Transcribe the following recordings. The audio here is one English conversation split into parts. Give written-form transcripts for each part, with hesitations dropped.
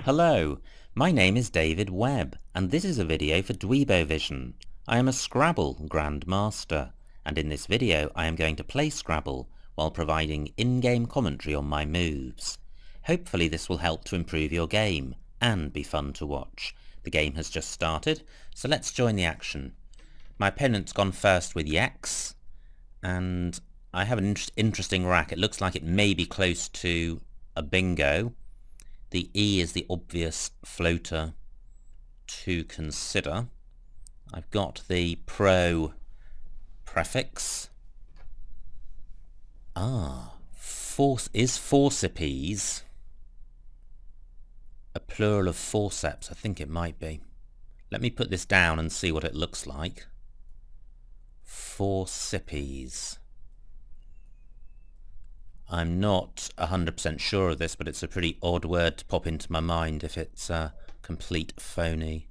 Hello, my name is David Webb, and this is a video for Dweebovision. I am a Scrabble grandmaster, and in this video I am going to play Scrabble while providing in-game commentary on my moves. Hopefully this will help to improve your game, and be fun to watch. The game has just started, so let's join the action. My opponent's gone first with X, and I have an interesting rack. It looks like it may be close to a bingo. The E is the obvious floater to consider. I've got the pro prefix. Is forceps a plural of forceps? I think it might be. Let me put this down and see what it looks like. Forceps. I'm not 100% sure of this, but it's a pretty odd word to pop into my mind if it's a complete phony.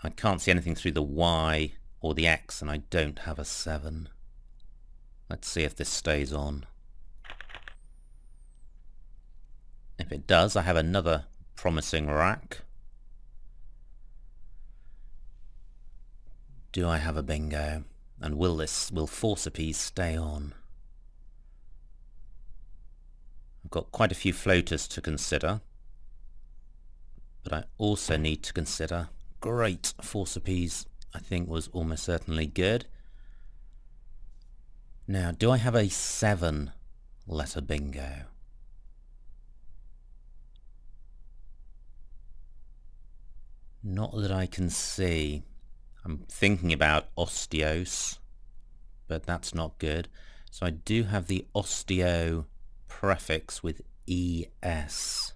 I can't see anything through the Y or the X, and I don't have a 7. Let's see if this stays on. If it does, I have another promising rack. Do I have a bingo? And will forceps stay on? I've got quite a few floaters to consider, but I also need to consider great. Forceps I think was almost certainly good. Now, do I have a 7-letter bingo? Not that I can see. I'm thinking about osteos, but that's not good. So I do have the osteo prefix with ES.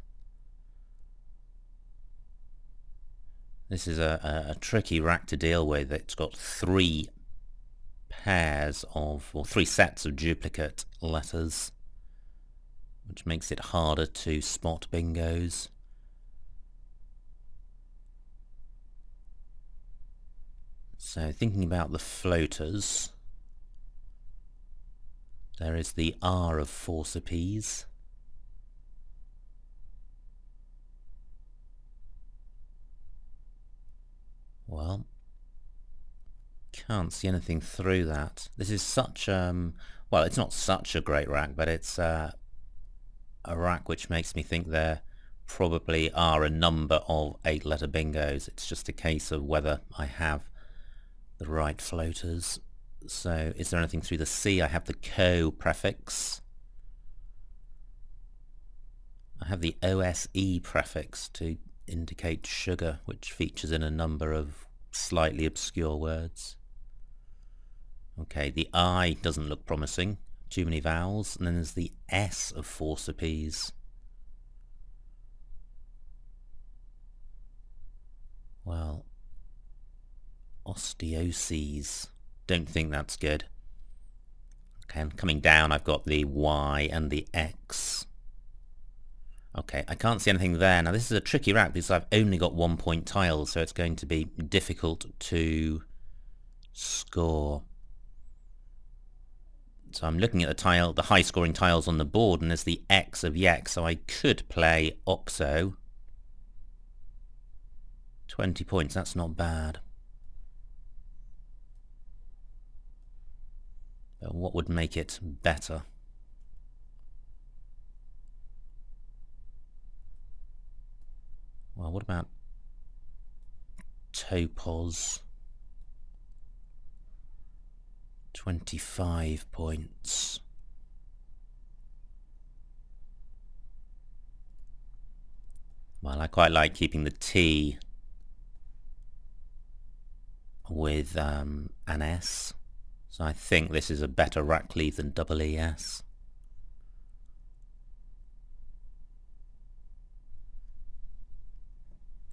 This is a tricky rack to deal with. It's got 3 pairs of, or 3 sets of duplicate letters, which makes it harder to spot bingos. So thinking about the floaters, there is the R of forceps. Well, can't see anything through that. This is such well, it's not such a great rack, but it's a rack which makes me think there probably are a number of 8-letter bingos. It's just a case of whether I have the right floaters. So is there anything through the C? I have the co prefix. I have the OSE prefix to indicate sugar, which features in a number of slightly obscure words. Okay, the I doesn't look promising. Too many vowels. And then there's the S of forceps. Well, osteoses. Don't think that's good. Okay, and coming down I've got the Y and the X. Okay, I can't see anything there. Now this is a tricky rack because I've only got 1-point tiles, so it's going to be difficult to score. So I'm looking at the high scoring tiles on the board, and there's the X of Yex, so I could play Oxo. 20 points, that's not bad. But what would make it better? Well, what about Topos? 25 points. Well, I quite like keeping the T with an S. So I think this is a better rack lead than EES.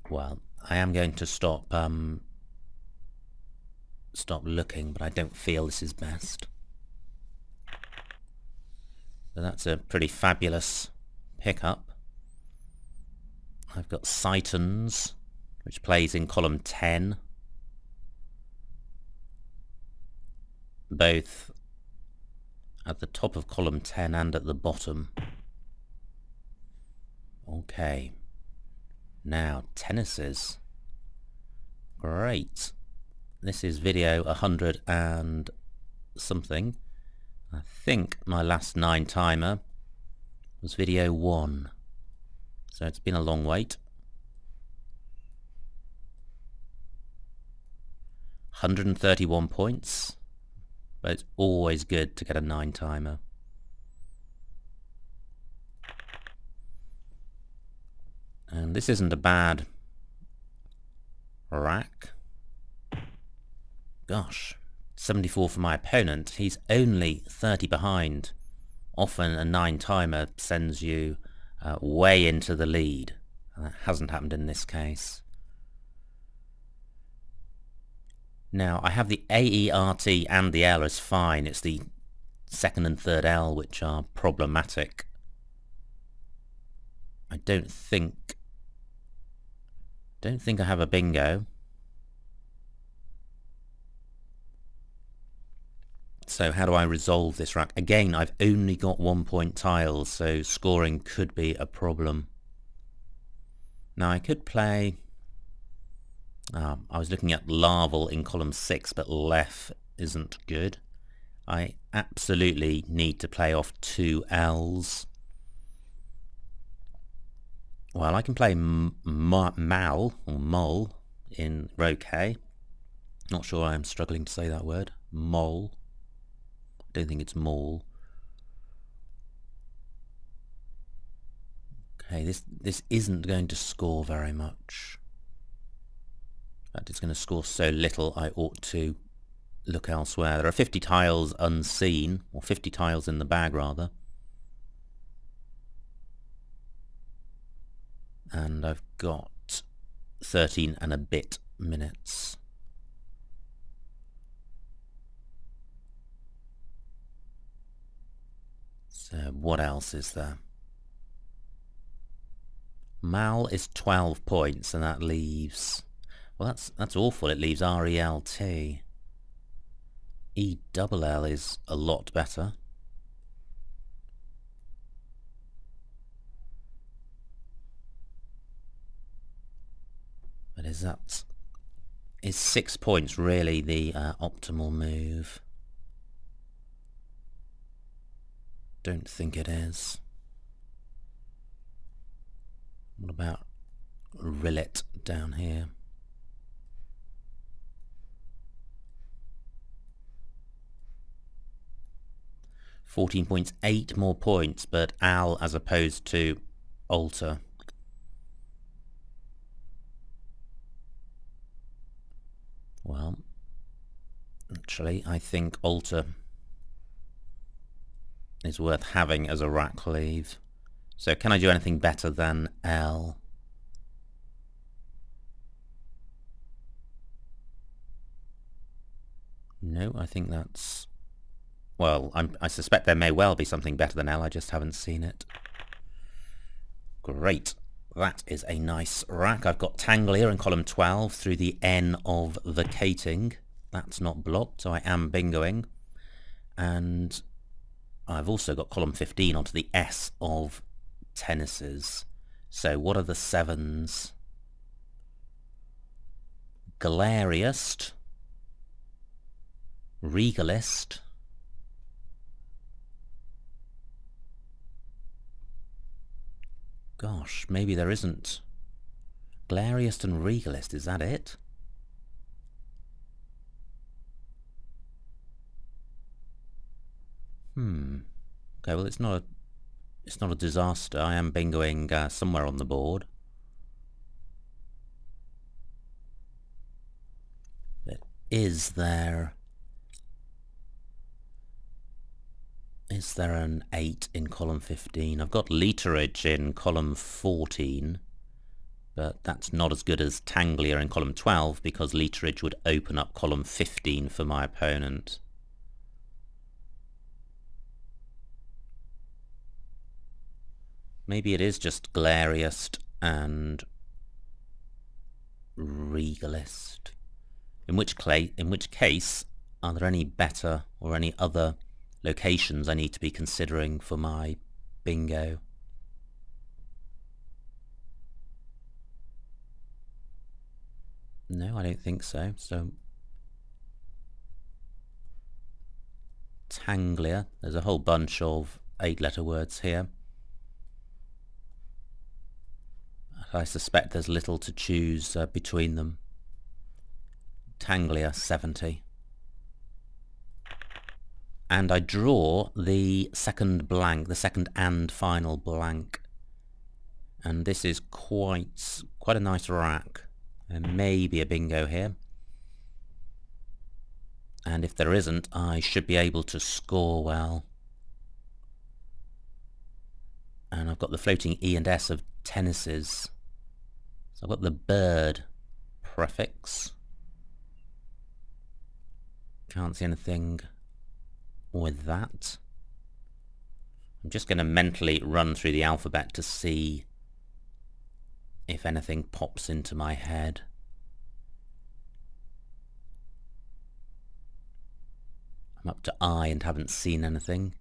Well, I am going to stop looking, but I don't feel this is best. So that's a pretty fabulous pickup. I've got Citons, which plays in column 10. Both at the top of column 10 and at the bottom. Okay. Now, tennises. Great. This is video 100 and something. I think my last 9 timer was video 1. So it's been a long wait. 131 points. But it's always good to get a 9 timer. And this isn't a bad rack. Gosh, 74 for my opponent. He's only 30 behind. Often a 9 timer sends you way into the lead. And that hasn't happened in this case. Now, I have the A, E, R, T and the L as fine. It's the second and third L which are problematic. I don't think I have a bingo. So how do I resolve this rack? Again, I've only got 1 point tiles, so scoring could be a problem. Now I could play... I was looking at larval in column 6, but left isn't good. I absolutely need to play off 2 L's. Well, I can play mal or mole in row K. Not sure I'm struggling to say that word. Mole. I don't think it's mole. Okay, this isn't going to score very much. In fact, it's going to score so little I ought to look elsewhere. There are 50 tiles unseen, or 50 tiles in the bag rather. And I've got 13 and a bit minutes. So what else is there? Mal is 12 points, and that leaves... Well, that's awful. It leaves R-E-L-T. E-double-L is a lot better. But is 6 points really the optimal move? Don't think it is. What about Rillet down here? £14 points, 8 more points, but Al as opposed to Alter. Well, actually, I think Alter is worth having as a rack leave. So can I do anything better than L? No, I think that's... Well, I suspect there may well be something better than L, I just haven't seen it. Great. That is a nice rack. I've got Tanglier in column 12 through the N of vacating. That's not blocked, so I am bingoing. And I've also got column 15 onto the S of tennises. So what are the 7s? Galeriest, Regalist, gosh, maybe there isn't. Galeriest and Regalist, is that it? Okay, well it's not a disaster. I am bingoing somewhere on the board. But is there an 8 in column 15? I've got Literage in column 14, but that's not as good as Tanglier in column 12 because Literage would open up column 15 for my opponent. Maybe it is just Galeriest and Regalist. In which case, are there any better or any other locations I need to be considering for my bingo? No, I don't think so. So, Tanglia. There's a whole bunch of 8-letter words here. I suspect there's little to choose between them. Tanglia 70. And I draw the second blank, the second and final blank. And this is quite a nice rack. There may be a bingo here. And if there isn't, I should be able to score well. And I've got the floating E and S of tennises. So I've got the bird prefix. Can't see anything with that. I'm just going to mentally run through the alphabet to see if anything pops into my head. I'm up to I and haven't seen anything.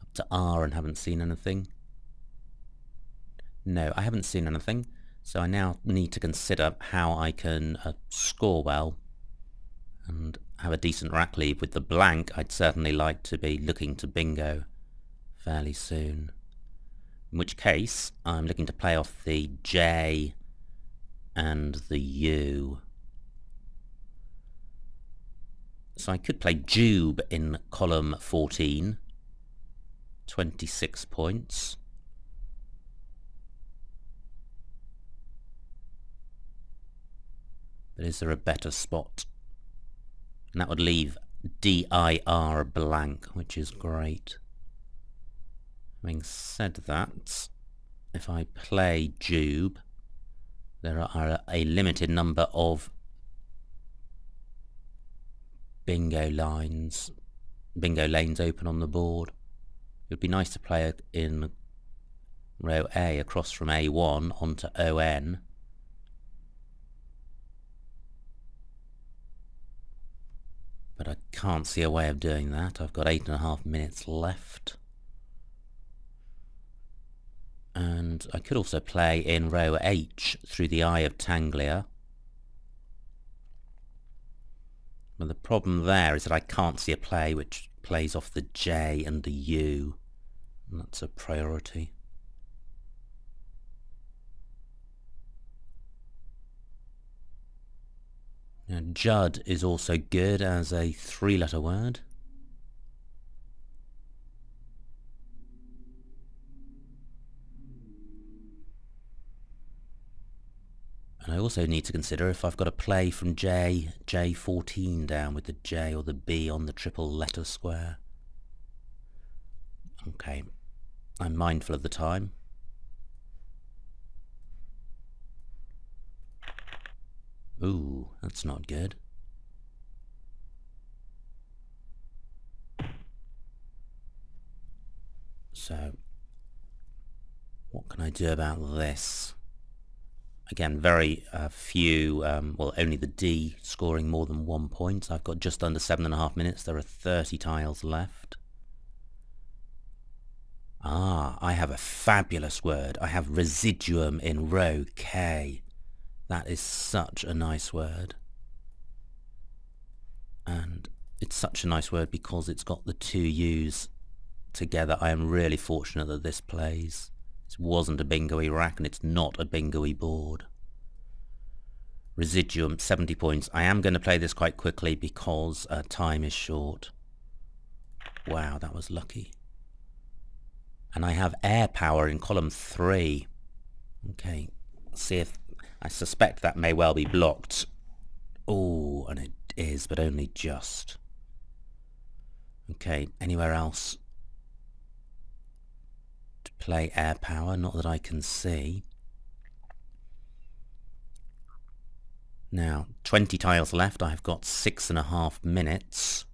Up to R and haven't seen anything. No, I haven't seen anything. So I now need to consider how I can score well and have a decent rack lead. With the blank, I'd certainly like to be looking to bingo fairly soon. In which case, I'm looking to play off the J and the U. So I could play Jube in column 14, 26 points. But is there a better spot? And that would leave DIR blank, which is great. Having said that, if I play Jube, there are a limited number of bingo lanes open on the board. It would be nice to play it in row A across from A1 onto ON. But I can't see a way of doing that. I've got 8.5 minutes left. And I could also play in row H through the eye of Tanglia. But the problem there is that I can't see a play which plays off the J and the U. And that's a priority. Now, Judd is also good as a 3-letter word. And I also need to consider if I've got a play from J14 down with the J or the B on the triple letter square. Okay, I'm mindful of the time. Ooh, that's not good. So, what can I do about this? Again, very few, well, only the D scoring more than 1 point. I've got just under 7.5 minutes. There are 30 tiles left. Ah, I have a fabulous word. I have residuum in row K. That is such a nice word. And it's such a nice word because it's got the two U's together. I am really fortunate that this plays. It wasn't a bingo-y rack and it's not a bingo-y board. Residuum, 70 points. I am going to play this quite quickly because time is short. Wow, that was lucky. And I have air power in column 3. Okay, let's see if... I suspect that may well be blocked. Oh, and it is, but only just. Okay, anywhere else to play air power? Not that I can see. Now, 20 tiles left. I've got 6.5 minutes.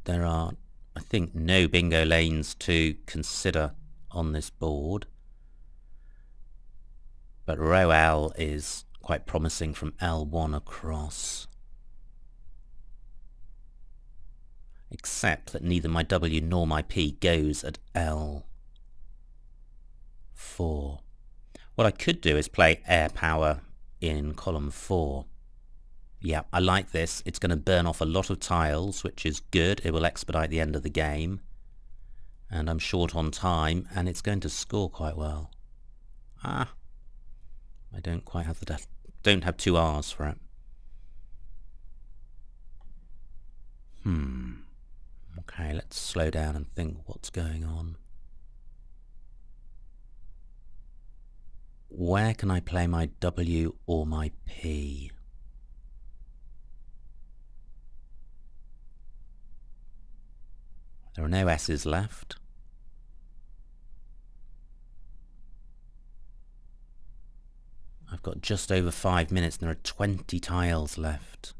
There are, I think, no bingo lanes to consider on this board. But row L is quite promising from L1 across. Except that neither my W nor my P goes at L4. What I could do is play air power in column 4. Yeah, I like this. It's going to burn off a lot of tiles, which is good. It will expedite the end of the game. And I'm short on time, and it's going to score quite well. Ah, I don't quite have the don't have 2 R's for it. Okay, let's slow down and think what's going on. Where can I play my W or my P? There are no S's left. I've got just over 5 minutes and there are 20 tiles left.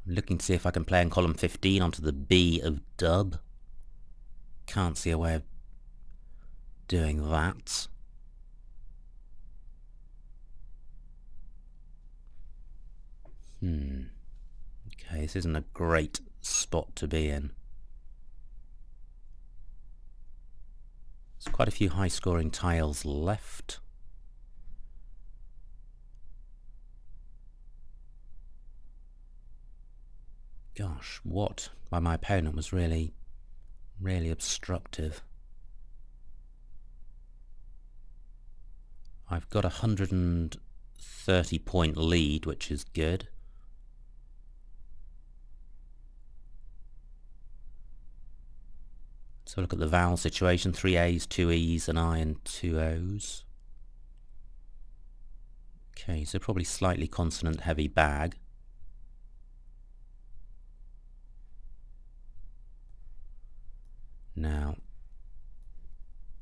I'm looking to see if I can play in column 15 onto the B of dub. Can't see a way of doing that. Okay, this isn't a great spot to be in. There's quite a few high-scoring tiles left. Gosh, what by my opponent was really obstructive. I've got a 130-point lead, which is good. So look at the vowel situation, 3 A's, 2 E's, an I and 2 O's. Okay, so probably slightly consonant heavy bag. Now,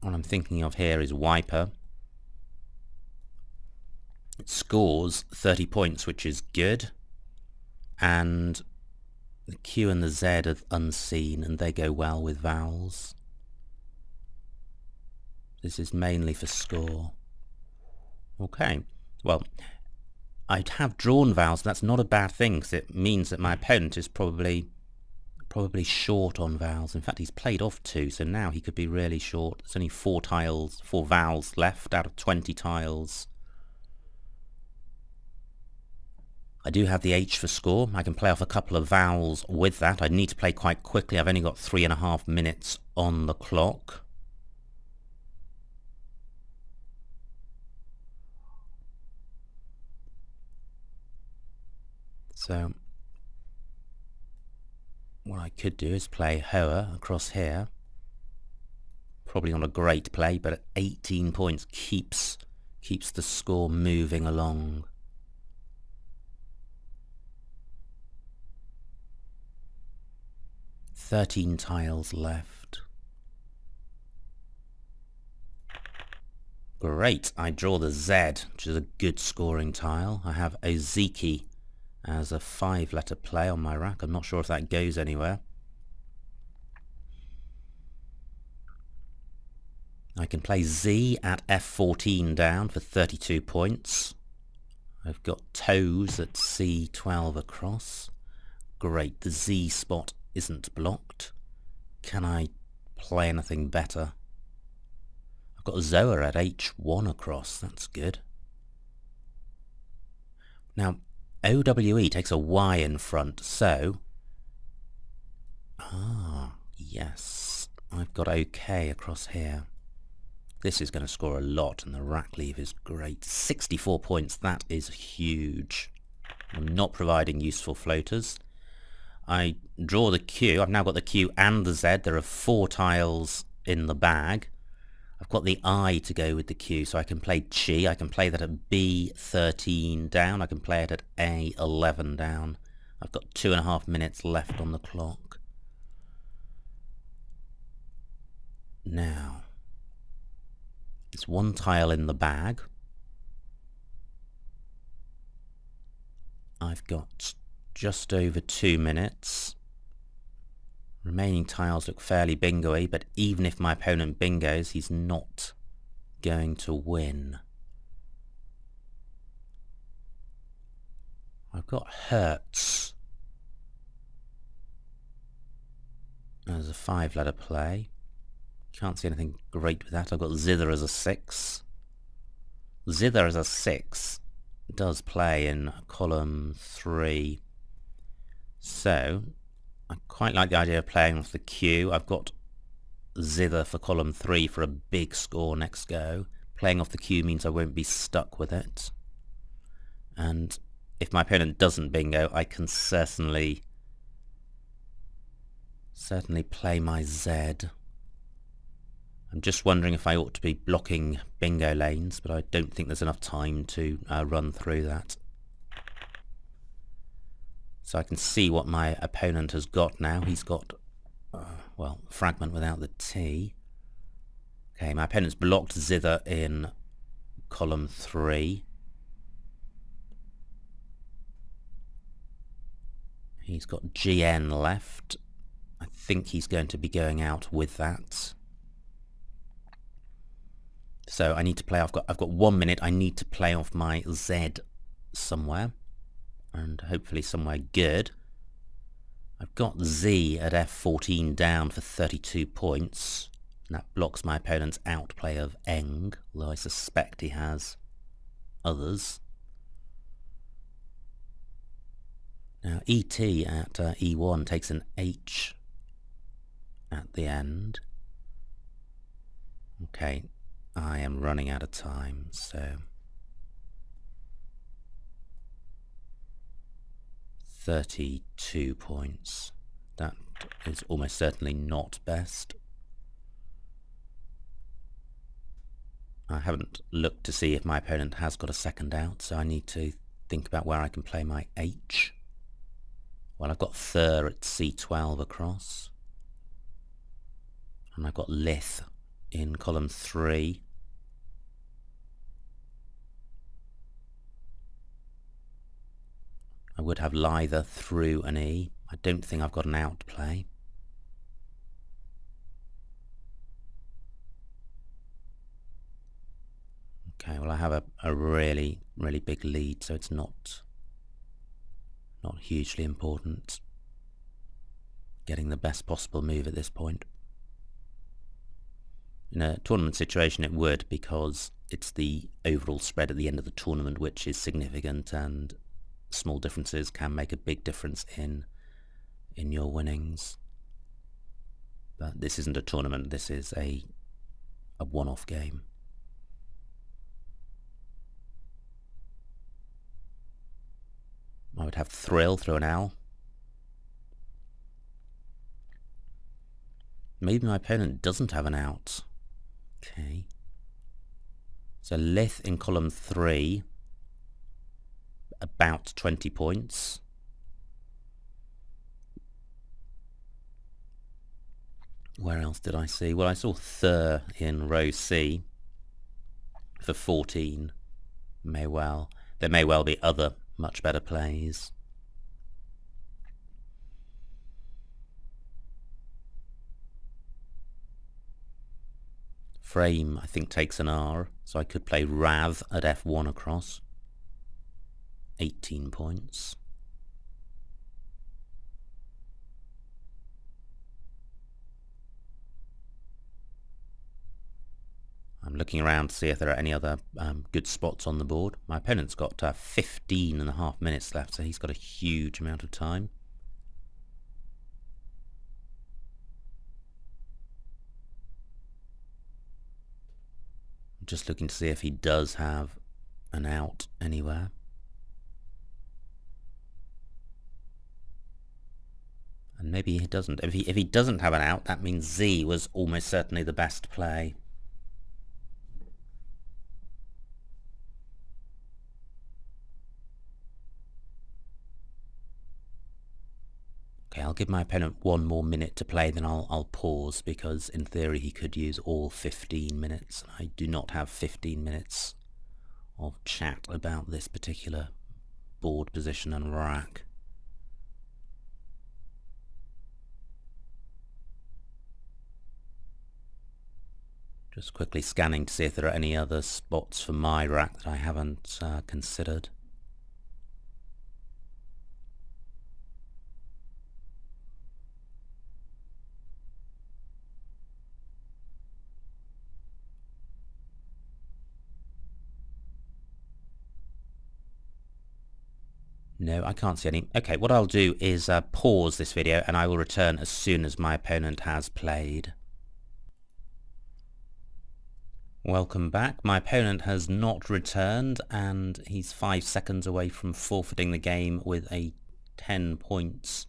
what I'm thinking of here is wiper. It scores 30 points, which is good. And the Q and the Z are unseen, and they go well with vowels. This is mainly for score. Okay, well, I have drawn vowels. That's not a bad thing, because it means that my opponent is probably short on vowels. In fact, he's played off 2, so now he could be really short. There's only 4 vowels left out of 20 tiles. I do have the H for score. I can play off a couple of vowels with that. I need to play quite quickly. I've only got 3.5 minutes on the clock. So what I could do is play Hoa across here. Probably not a great play, but at 18 points keeps the score moving along. "13 tiles left. Great, I draw the Z, which is a good scoring tile. I have Ozeki as a 5-letter play on my rack. I'm not sure if that goes anywhere. I can play Z at F14 down for 32 points. I've got toes at C12 across. Great, the Z spot isn't blocked. Can I play anything better? I've got Zoa at H1 across. That's good. Now, OWE takes a Y in front, so... yes. I've got OK across here. This is going to score a lot, and the rack leave is great. 64 points, that is huge. I'm not providing useful floaters. I draw the Q. I've now got the Q and the Z. There are 4 tiles in the bag. I've got the I to go with the Q, so I can play Chi. I can play that at B13 down. I can play it at A11 down. I've got 2.5 minutes left on the clock. Now, there's 1 tile in the bag. I've got just over 2 minutes. Remaining tiles look fairly bingo-y, but even if my opponent bingos, he's not going to win. I've got Hertz as a 5-letter play. Can't see anything great with that. I've got zither as a 6. Zither as a 6 does play in column 3. So, I quite like the idea of playing off the Q. I've got zither for column 3 for a big score next go. Playing off the Q means I won't be stuck with it. And if my opponent doesn't bingo, I can certainly play my Z. I'm just wondering if I ought to be blocking bingo lanes, but I don't think there's enough time to run through that. So I can see what my opponent has got now. He's got, well, fragment without the T. Okay, my opponent's blocked zither in column 3. He's got GN left. I think he's going to be going out with that. So I need to play. I've got 1 minute. I need to play off my Z somewhere, and hopefully somewhere good. I've got Z at F14 down for 32 points. And that blocks my opponent's outplay of Eng, although I suspect he has others. Now ET at E1 takes an H at the end. Okay, I am running out of time, so 32 points. That is almost certainly not best. I haven't looked to see if my opponent has got a second out, so I need to think about where I can play my H. Well, I've got Thur at C12 across. And I've got Lith in column 3. I would have Lither through an E. I don't think I've got an outplay. Okay, well I have a really big lead, so it's not hugely important getting the best possible move at this point. In a tournament situation it would, because it's the overall spread at the end of the tournament which is significant, and small differences can make a big difference in your winnings. But this isn't a tournament, this is a one-off game. I would have Thrill through an L. Maybe my opponent doesn't have an out. Okay. So Lith in column 3, about 20 points. Where else did I see? Well, I saw Thur in row C for 14. There may well be other much better plays. Frame, I think, takes an R, so I could play Rav at F1 across. 18 points. I'm looking around to see if there are any other good spots on the board. My opponent's got 15.5 minutes left, so he's got a huge amount of time. I'm just looking to see if he does have an out anywhere. And maybe he doesn't. If he doesn't have an out, that means Z was almost certainly the best play. Okay, I'll give my opponent 1 more minute to play, then I'll pause, because in theory he could use all 15 minutes. I do not have 15 minutes of chat about this particular board position and rack. Just quickly scanning to see if there are any other spots for my rack that I haven't considered. No, I can't see any. Okay, what I'll do is pause this video and I will return as soon as my opponent has played. Welcome back. My opponent has not returned and he's 5 seconds away from forfeiting the game with a 10 points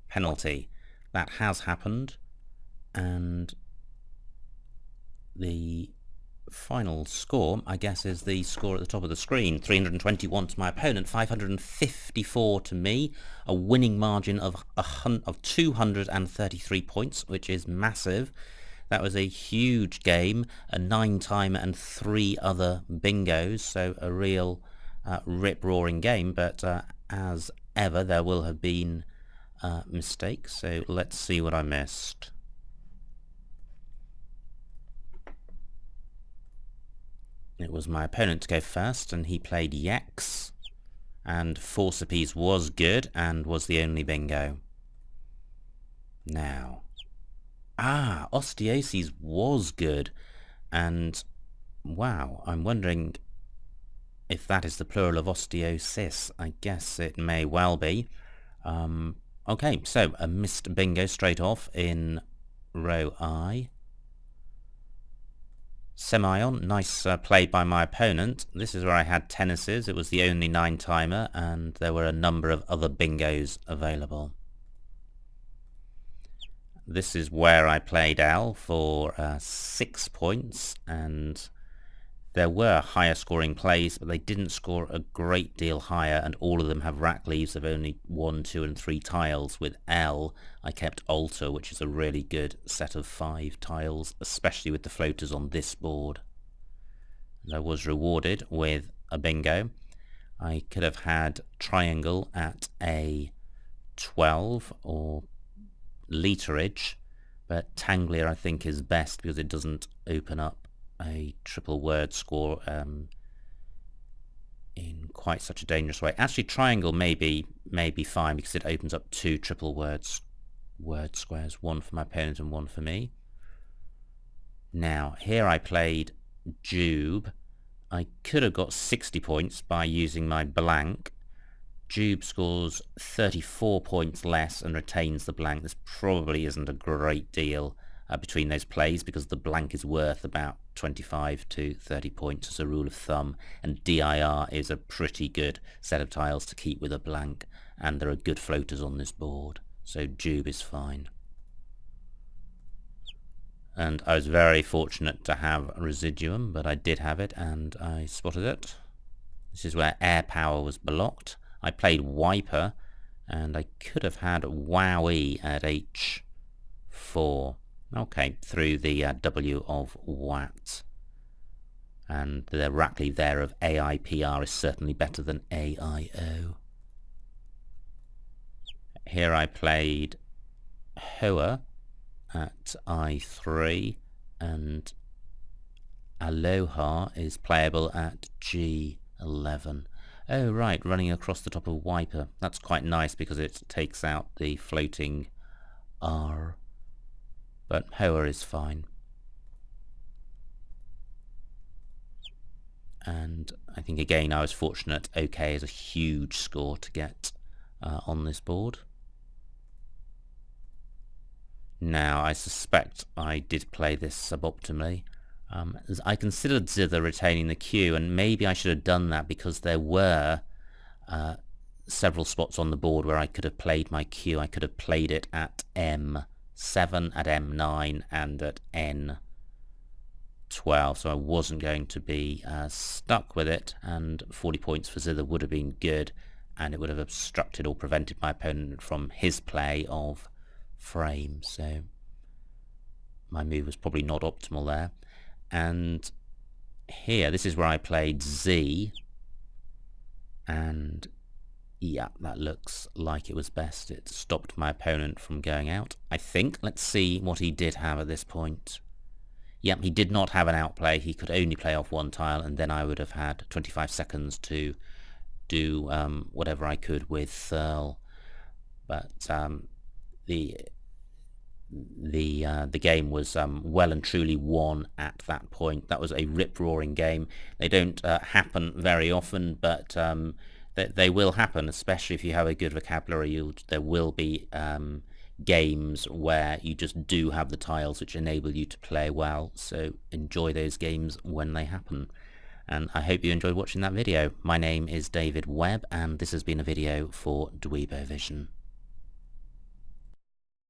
penalty. That has happened, and the final score, I guess, is the score at the top of the screen. 321 to my opponent, 554 to me, a winning margin of 233 points, which is massive. That was a huge game, a 9-timer and 3 other bingos, so a real rip-roaring game, but as ever there will have been mistakes, so let's see what I missed. It was my opponent to go first, and he played Yex, and Forcepiece was good, and was the only bingo. Now, Osteosis was good, and wow, I'm wondering if that is the plural of osteosis. I guess it may well be. Okay, so a missed bingo straight off in row I. Semion, nice play by my opponent. This is where I had tennises. It was the only 9-timer, and there were a number of other bingos available. This is where I played L for 6 points, and there were higher scoring plays, but they didn't score a great deal higher, and all of them have rack leaves of only 1, 2 and 3 tiles. With L, I kept Alter, which is a really good set of 5 tiles, especially with the floaters on this board. And I was rewarded with a bingo. I could have had Triangle at a 12 or literage, but Tanglier I think is best because it doesn't open up a triple word score in quite such a dangerous way. Actually, Triangle may be fine because it opens up 2 triple word squares, one for my opponent and one for me. Now, here I played Jube. I could have got 60 points by using my blank. Jube scores 34 points less and retains the blank. This probably isn't a great deal between those plays because the blank is worth about 25 to 30 points as a rule of thumb, and DIR is a pretty good set of tiles to keep with a blank, and there are good floaters on this board, so Jube is fine. And I was very fortunate to have Residuum, but I did have it and I spotted it. This is where Air Power was blocked. I played Wiper, and I could have had Wowie at H4. Okay, through the W of Watt. And the rack-leave there of AIPR is certainly better than AIO. Here I played Hoa at I3, and Aloha is playable at G11. Oh right, running across the top of Wiper. That's quite nice because it takes out the floating R. But Hoa is fine. And I think again I was fortunate. OK is a huge score to get on this board. Now I suspect I did play this suboptimally. I considered Zither retaining the queue, and maybe I should have done that because there were several spots on the board where I could have played my queue. I could have played it at M7, at M9 and at N12, so I wasn't going to be stuck with it, and 40 points for Zither would have been good, and it would have obstructed or prevented my opponent from his play of frame, so my move was probably not optimal there. And here, this is where I played Z, and yeah, that looks like it was best. It stopped my opponent from going out, I think. Let's see what he did have at this point. Yep, he did not have an outplay. He could only play off 1 tile, and then I would have had 25 seconds to do whatever I could with Thurl. But the game was well and truly won at that point. That was a rip-roaring game. They don't happen very often, but they will happen, especially if you have a good vocabulary. There will be games where you just do have the tiles which enable you to play well, so enjoy those games when they happen. And I hope you enjoyed watching that video. My name is David Webb, and this has been a video for Dweebovision.